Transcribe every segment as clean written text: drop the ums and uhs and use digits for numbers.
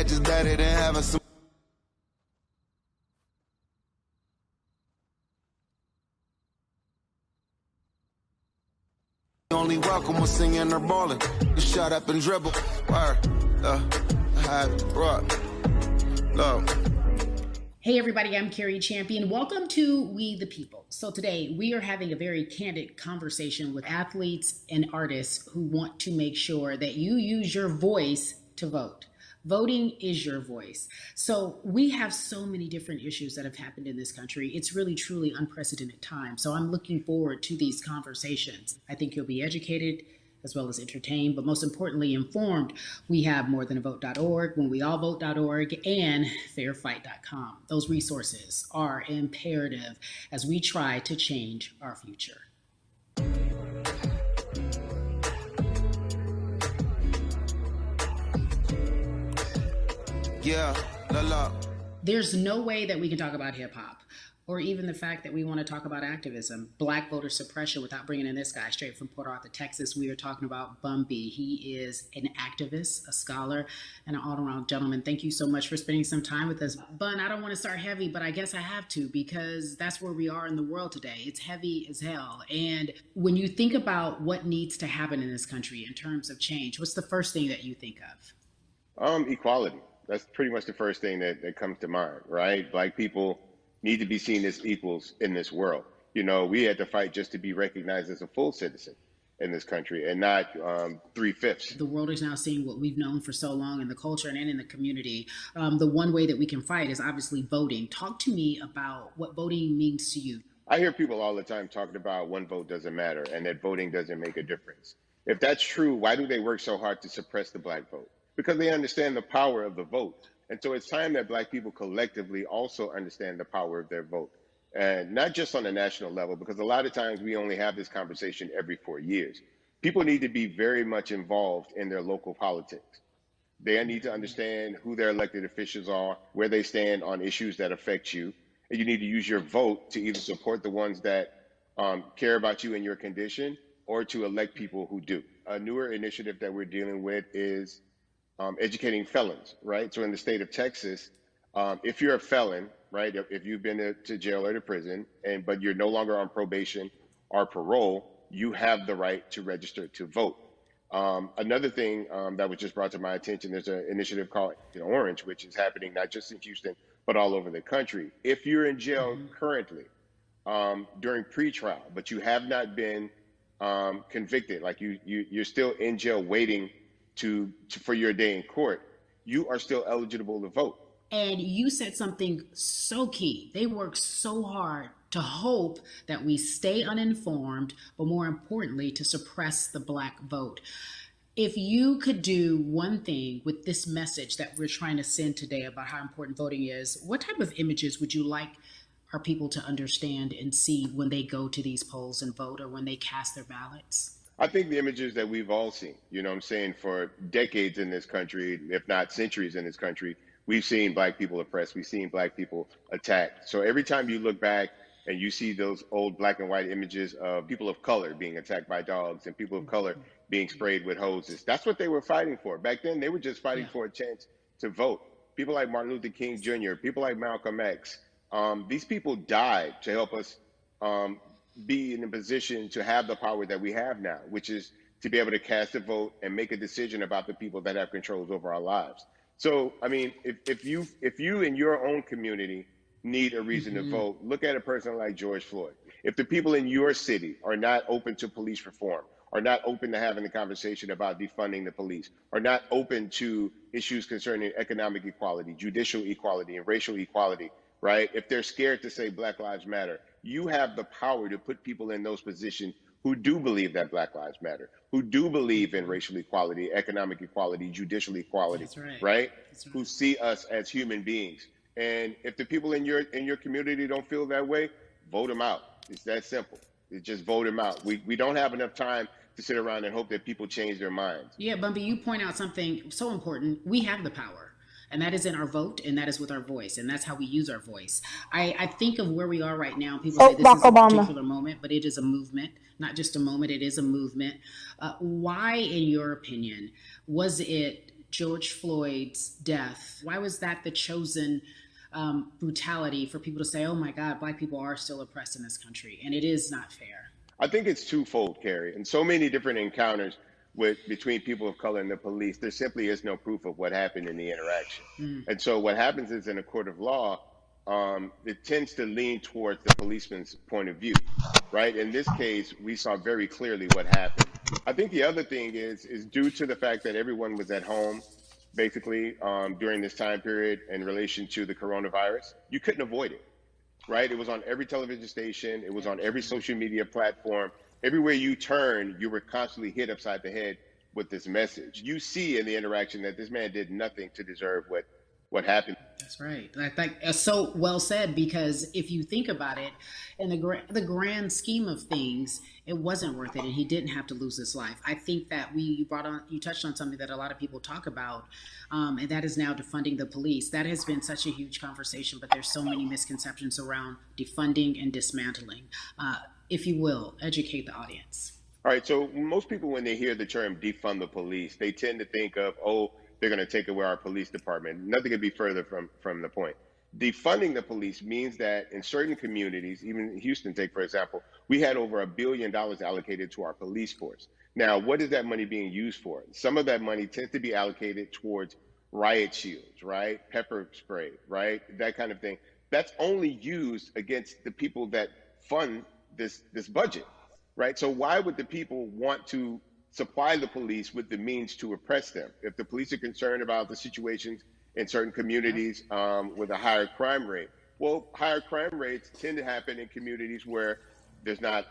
bad, just better than having some. Only welcome was singing or balling. Just shut up and dribble. Word. Look. Hey everybody, I'm Carrie Champion. Welcome to We the People. So today we are having a very candid conversation with athletes and artists who want to make sure that you use your voice to vote. Voting is your voice. So we have so many different issues that have happened in this country. It's really, truly unprecedented time. So I'm looking forward to these conversations. I think you'll be educated as well as entertained, but most importantly, informed. We have morethanavote.org, whenweallvote.org, and fairfight.com. Those resources are imperative as we try to change our future. Yeah, la. There's no way that we can talk about hip hop or even the fact that we want to talk about activism, black voter suppression, without bringing in this guy straight from Port Arthur, Texas. We are talking about Bun B. He is an activist, a scholar, and an all-around gentleman. Thank you so much for spending some time with us. Bun, I don't want to start heavy, but I guess I have to because that's where we are in the world today. It's heavy as hell. And when you think about what needs to happen in this country in terms of change, what's the first thing that you think of? Equality. That's pretty much the first thing that comes to mind, right? Black people need to be seen as equals in this world. You know, we had to fight just to be recognized as a full citizen in this country and not 3/5. The world is now seeing what we've known for so long in the culture and in the community. The one way that we can fight is obviously voting. Talk to me about what voting means to you. I hear people all the time talking about one vote doesn't matter and that voting doesn't make a difference. If that's true, why do they work so hard to suppress the black vote? Because they understand the power of the vote. And so it's time that black people collectively also understand the power of their vote. And not just on a national level, because a lot of times we only have this conversation every 4 years. People need to be very much involved in their local politics. They need to understand who their elected officials are, where they stand on issues that affect you. And you need to use your vote to either support the ones that care about you and your condition or to elect people who do. A newer initiative that we're dealing with is educating felons, right? So in the state of Texas, if you're a felon, right, if you've been to jail or to prison, but you're no longer on probation or parole, you have the right to register to vote. Another thing that was just brought to my attention, there's an initiative called Orange, which is happening not just in Houston, but all over the country. If you're in jail currently during pretrial, but you have not been convicted, like you're still in jail waiting for your day in court, you are still eligible to vote. And you said something so key. They work so hard to hope that we stay uninformed, but more importantly, to suppress the black vote. If you could do one thing with this message that we're trying to send today about how important voting is, what type of images would you like our people to understand and see when they go to these polls and vote or when they cast their ballots? I think the images that we've all seen, you know what I'm saying, for decades in this country, if not centuries in this country, we've seen black people oppressed, we've seen black people attacked. So every time you look back and you see those old black and white images of people of color being attacked by dogs and people of color being sprayed with hoses, that's what they were fighting for. Back then, they were just fighting for a chance to vote. People like Martin Luther King Jr., people like Malcolm X, these people died to help us be in a position to have the power that we have now, which is to be able to cast a vote and make a decision about the people that have controls over our lives. So, I mean, if you in your own community need a reason to vote, look at a person like George Floyd. If the people in your city are not open to police reform, are not open to having the conversation about defunding the police, are not open to issues concerning economic equality, judicial equality, and racial equality, right? If they're scared to say Black Lives Matter, you have the power to put people in those positions who do believe that Black Lives Matter, who do believe in racial equality, economic equality, judicial equality, right? Who see us as human beings. And if the people in your community don't feel that way, vote them out. It's that simple. It's just vote them out. We don't have enough time to sit around and hope that people change their minds. Yeah, Bumpy, you point out something so important. We have the power. And that is in our vote, and that is with our voice, and that's how we use our voice. I think of where we are right now. People say this is a particular moment, but it is a movement, not just a moment, it is a movement. Why, in your opinion, was it George Floyd's death, why was that the chosen brutality for people to say, oh my God, Black people are still oppressed in this country, and it is not fair? I think it's twofold, Carrie. And so many different encounters between people of color and the police, there simply is no proof of what happened in the interaction. And so what happens is in a court of law, it tends to lean towards the policeman's point of view, right? In this case, we saw very clearly what happened. I think the other thing is due to the fact that everyone was at home, basically, during this time period in relation to the coronavirus, you couldn't avoid it, right? It was on every television station. It was on every social media platform. Everywhere you turn, you were constantly hit upside the head with this message. You see in the interaction that this man did nothing to deserve what happened. That's right. I think so well said, because if you think about it, in the grand scheme of things, it wasn't worth it, and he didn't have to lose his life. I think that you touched on something that a lot of people talk about, and that is now defunding the police. That has been such a huge conversation, but there's so many misconceptions around defunding and dismantling. If you will, educate the audience. All right. So most people, when they hear the term defund the police, they tend to think of, oh, they're going to take away our police department. Nothing could be further from the point. Defunding the police means that in certain communities, even Houston, take for example, we had over $1 billion allocated to our police force. Now, what is that money being used for? Some of that money tends to be allocated towards riot shields, right? Pepper spray, right? That kind of thing. That's only used against the people that fund this budget, right? So why would the people want to supply the police with the means to oppress them? If the police are concerned about the situations in certain communities with a higher crime rate, well, higher crime rates tend to happen in communities where there's not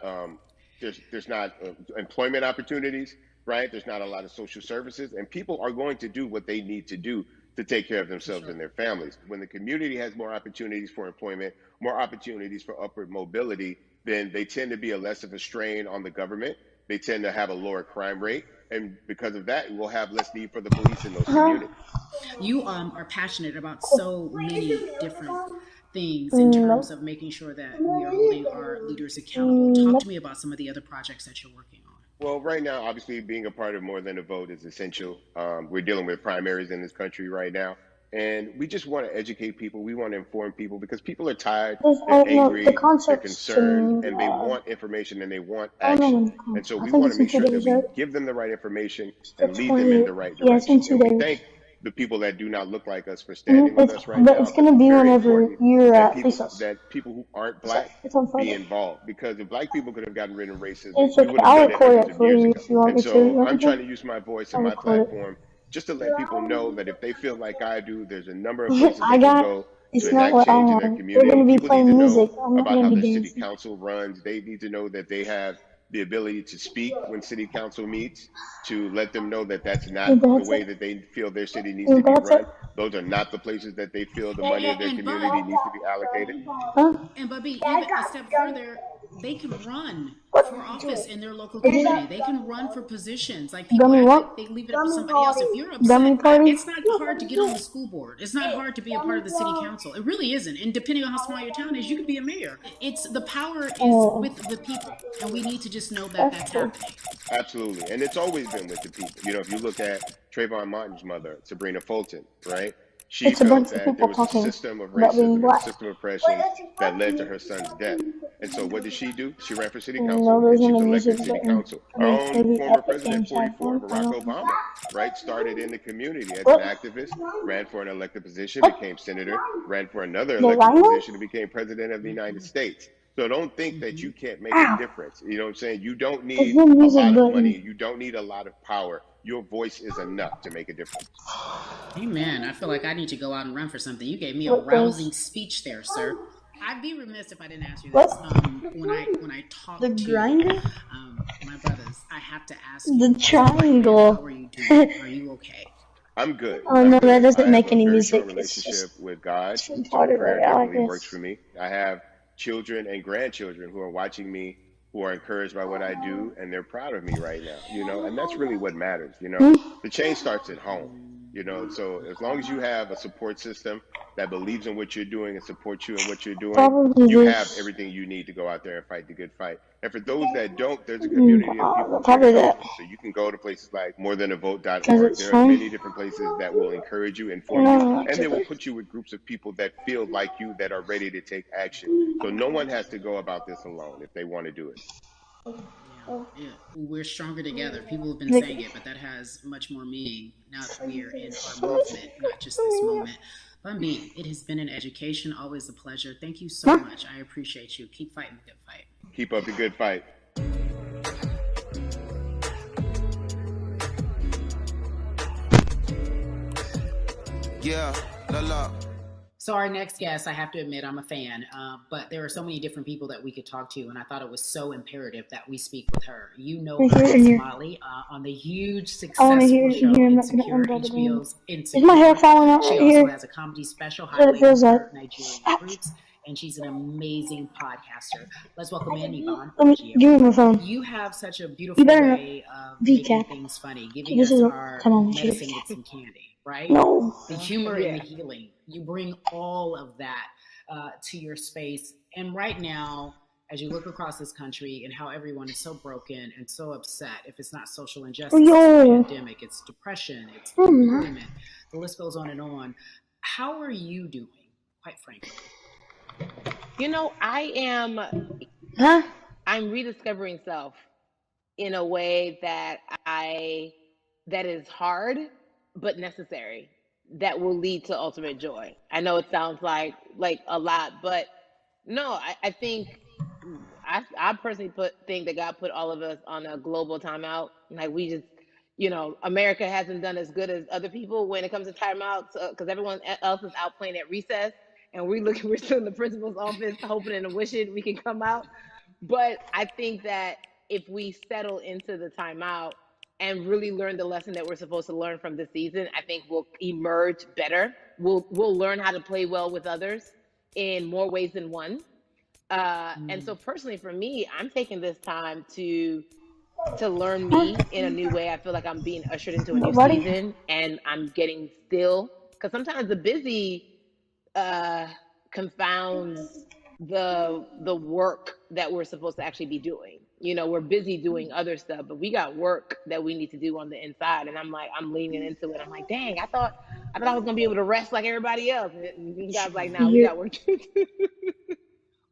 employment opportunities, right? There's not a lot of social services, and people are going to do what they need to do to take care of themselves and their families. When the community has more opportunities for employment, more opportunities for upward mobility, then they tend to be less of a strain on the government. They tend to have a lower crime rate. And because of that, we'll have less need for the police in those communities. You are passionate about so many different things in terms of making sure that we are holding our leaders accountable. Talk to me about some of the other projects that you're working on. Well, right now, obviously, being a part of More Than a Vote is essential. We're dealing with primaries in this country right now. And we just want to educate people. We want to inform people because people are tired, they're angry, they're concerned, and they want information and they want action. And so we want to make sure that we give them the right information and lead them in the right direction. And we thank the people that do not look like us for standing with us right now. But it's going to be whenever you're at that people who aren't Black be involved. Because if Black people could have gotten rid of racism, it's we okay. would I'll have done record it it for you if you want me to. to. And so I'm trying to use my voice and my platform just to let people know that if they feel like I do, there's a number of places they can go to enact change in their community. They're going to be People playing need to music. know I'm not about going how to be the dancing. city council runs. They need to know that they have the ability to speak when city council meets, to let them know that that's not the way that they feel their city needs to be run. Those are not the places that they feel the money of their community needs to be allocated. And Bubby, even a step further, they can run for office in their local community. They can run for positions. Like people they leave it up to somebody else. If you're upset, it's not hard to get on the school board. It's not hard to be a part of the city council. It really isn't. And depending on how small your town is, you could be a mayor. It's the power is with the people, and we need to just know that that's happening. Absolutely, and it's always been with the people. You know, if you look at Trayvon Martin's mother, Sabrina Fulton, right? She felt that there was a system of racism and a system of oppression that led to her son's death. And so what did she do? She ran for city council, and she was elected to city council. Our own former president, 44, Barack Obama, right, started in the community as an activist, ran for an elected position, became senator, ran for another elected position, and became president of the United States. So don't think that you can't make a difference. You know what I'm saying? You don't need a lot of money. You don't need a lot of power. Your voice is enough to make a difference. Amen. I feel like I need to go out and run for something. You gave me a rousing speech there, sir. I'd be remiss if I didn't ask you this. When I talk to my brothers, I have to ask you. The triangle. How are you doing? Are you okay? I'm good. Oh, no, that doesn't make any music. I have a relationship with God. So prayer definitely works for me. I have children and grandchildren who are watching me, who are encouraged by what I do, and they're proud of me right now, you know, and that's really what matters, you know. The change starts at home. So as long as you have a support system that believes in what you're doing and supports you in what you're doing, Probably you have this. everything you need to go out there and fight the good fight. And for those that don't, there's a community of people here to Probably help that. you. So you can go to places like Cause morethanavote.org. it's There are fun. many different places that will encourage you, inform you, No, and they will actually. put you with groups of people that feel like you, that are ready to take action. So no one has to go about this alone if they want to do it. Yeah, we're stronger together. People have been Like, saying it, but that has much more meaning now that we are in our movement, not just this moment. Bumby, it has been an education, always a pleasure. Thank you so much. I appreciate you. Keep fighting the good fight. Keep up the good fight. Yeah, la la. So our next guest, I have to admit, I'm a fan, but there are so many different people that we could talk to, and I thought it was so imperative that we speak with her. You know her as Molly on the huge, successful show Insecure, HBO's Is my hair Insecure. falling out She right also here? has a comedy special That's what it highlighting feels like. her Nigerian roots, and she's an amazing podcaster. Let's welcome in Vaughan. Give me my phone. You have such a beautiful way of making things funny, giving us our medicine with some candy, right? No. The humor and the healing. You bring all of that to your space. And right now, as you look across this country and how everyone is so broken and so upset, if it's not social injustice, it's a pandemic, it's depression, it's unemployment, the list goes on and on. How are you doing, quite frankly? I'm rediscovering self in a way that is hard but necessary, that will lead to ultimate joy. I know it sounds like a lot, but no, I think I personally think that God put all of us on a global timeout. Like, we just, America hasn't done as good as other people when it comes to timeouts, because everyone else is out playing at recess, and we're still in the principal's office hoping and wishing we can come out. But I think that if we settle into the timeout and really learn the lesson that we're supposed to learn from this season, I think we'll emerge better. We'll learn how to play well with others in more ways than one. And so personally for me, I'm taking this time to learn me in a new way. I feel like I'm being ushered into a new season, and I'm getting still, because sometimes the busy confounds the work that we're supposed to actually be doing. We're busy doing other stuff, but we got work that we need to do on the inside. And I'm leaning into it. I'm like, dang, I thought I was gonna be able to rest like everybody else. And you guys like, nah, we got work to do.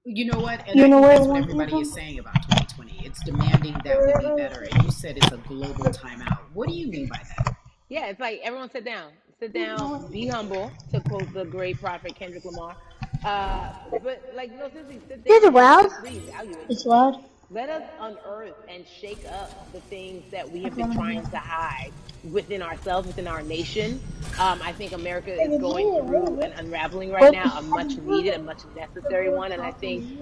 You know what? And I think that's what everybody is saying about 2020. It's demanding that we be better. And you said it's a global timeout. What do you mean by that? Yeah, it's like, everyone sit down, be humble, to quote the great prophet Kendrick Lamar. But like, no, seriously, sit down and just reevaluate. It's loud. Let us unearth and shake up the things that we have been trying to hide within ourselves, within our nation. I think America is going through an unraveling right now, a much needed, a much necessary one. And I think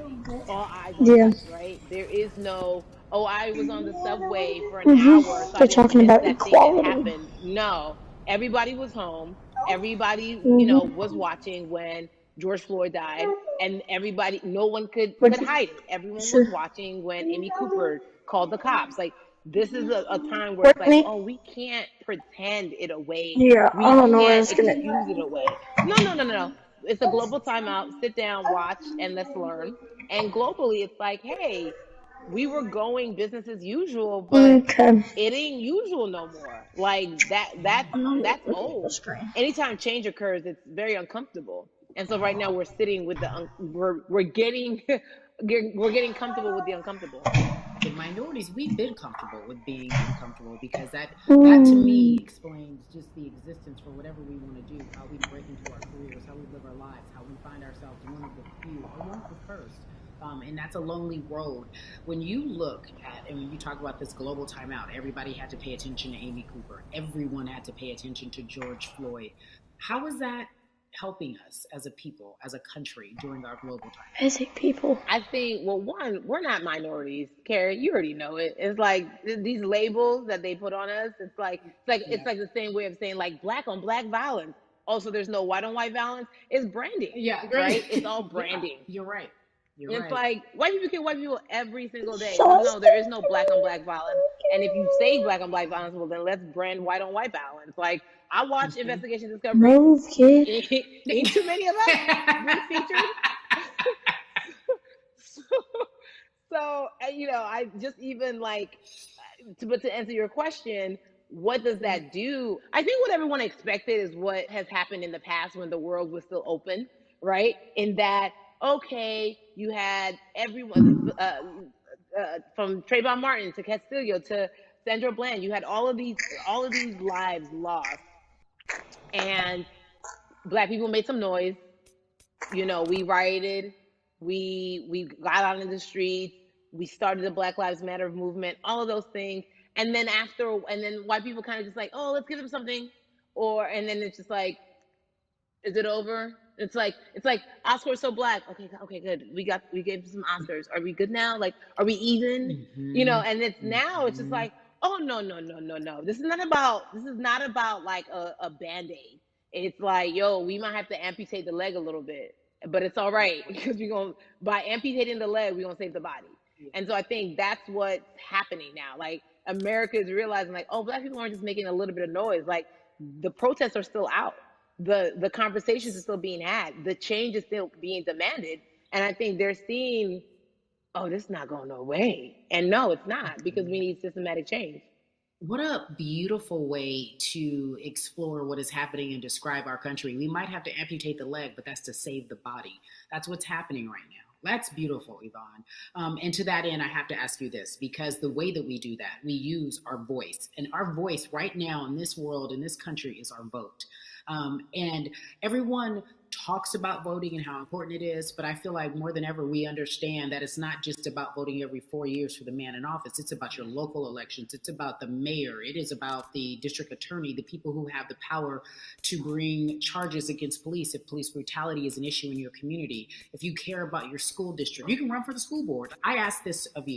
all eyes on us, right? There is no, oh, I was on the subway for an hour, so I They're didn't talking miss about that thing that equality. happened. No, everybody was home. Everybody, was watching when George Floyd died, and everybody, no one could hide it. Everyone was watching when Amy Cooper called the cops. Like, this is a time where it's like, oh, we can't pretend it away. Yeah, We I don't know can't where it's gonna. excuse it away. No. It's a global timeout. Sit down, watch, and let's learn. And globally, it's like, hey, we were going business as usual, but it ain't usual no more. Like, that's old. Anytime change occurs, it's very uncomfortable. And so right now we're sitting with we're getting we're getting comfortable with the uncomfortable. The minorities, we've been comfortable with being uncomfortable, because that to me explains just the existence for whatever we want to do, how we break into our careers, how we live our lives, how we find ourselves one of the few or one of the first. And that's a lonely road. When you look at, and when you talk about this global timeout, everybody had to pay attention to Amy Cooper. Everyone had to pay attention to George Floyd. How is that helping us as a people, as a country, during our global time? As a people, I think, well, one, we're not minorities, Carrie. You already know it. It's like these labels that they put on us. It's like the same way of saying, like, black on black violence. Also, there's no white on white violence. It's branding. Yeah, right. It's all branding. Yeah, you're right. You're It's right. like white people kill white people every single day. So Shut no, there is no black on black violence. And if you say black on black violence, well then let's brand white on white violence. Like I watch Mhm. Investigation Discovery. Move, kid. Ain't too many of us been featured. so, you know, I just even like but to answer your question, what does that do? I think what everyone expected is what has happened in the past when the world was still open, right? In that, okay, you had everyone from Trayvon Martin to Castillo to Sandra Bland. You had all of these lives lost, and Black people made some noise. You know, we rioted, we got out in the streets, we started the Black Lives Matter movement, all of those things. And then and then white people kind of just like, oh, let's give them something, and then it's just like, is it over? It's like Oscars so black. Okay, okay, good. We gave some Oscars. Are we good now? Like, are we even? You know, Mhm. and it's now it's just Mhm. like, oh no. This is not about like a band-aid. It's like, yo, we might have to amputate the leg a little bit, but it's all right because we're gonna by amputating the leg, we're gonna save the body. And so I think that's what's happening now. Like America is realizing like, oh, black people aren't just making a little bit of noise. Like the protests are still out, the conversations are still being had, the change is still being demanded, and I think they're seeing, oh, this is not going away, and no, it's not, because we need systematic change. What a beautiful way to explore what is happening and describe our country. We might have to amputate the leg, but that's to save the body. That's what's happening right now. That's beautiful, Yvonne. And to that end, I have to ask you this because the way that we do that, we use our voice. And our voice right now in this world, in this country, is our vote. And everyone talks about voting and how important it is, but I feel like more than ever we understand that it's not just about voting every 4 years for the man in office. It's about your local elections. It's about the mayor. It is about the district attorney, the people who have the power to bring charges against police if police brutality is an issue in your community. If you care about your school district, you can run for the school board. I ask this of you.